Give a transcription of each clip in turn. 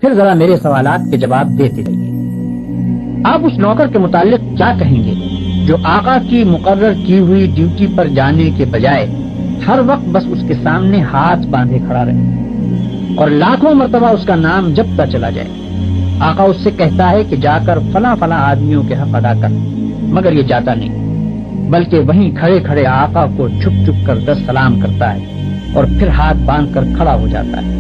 फिर जरा मेरे सवालात के जवाब देते रहिए। आप उस नौकर के मुतालिक क्या कहेंगे जो आका की मुकर्रर की हुई ड्यूटी पर जाने के बजाय हर वक्त बस उसके सामने हाथ बांधे खड़ा रहे और लाखों मर्तबा उसका नाम जपता चला जाए? आका उससे कहता है कि जाकर फला फला आदमियों के हक अदा कर, मगर ये जाता नहीं, बल्कि वहीं खड़े खड़े आका को छुप छुप कर 10 सलाम करता है और फिर हाथ बांध कर खड़ा हो जाता है।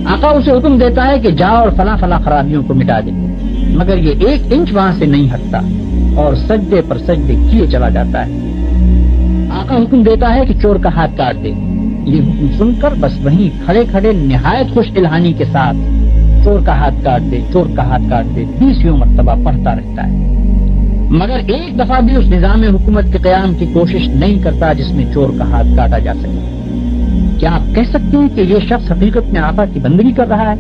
आका उसे हुक्म देता है कि जा और फला फला खराबियों को मिटा दे, मगर ये 1 इंच वहां से नहीं हटता और सजदे पर सजदे किए चला जाता है। आका हुक्म देता है कि चोर का हाथ काट दे। ये हुक्म सुनकर बस वहीं खड़े खड़े निहायत खुश इल्हानी के साथ चोर का हाथ काट दे, चोर का हाथ काट दे 20 मरतबा पढ़ता रहता है, मगर एक दफा भी उस निजाम हुकूमत के क़याम की कोशिश नहीं करता जिसमें चोर का हाथ काटा जा सके। क्या आप कह सकते हैं कि ये शख्स हकीकत में आका की बंदगी कर रहा है?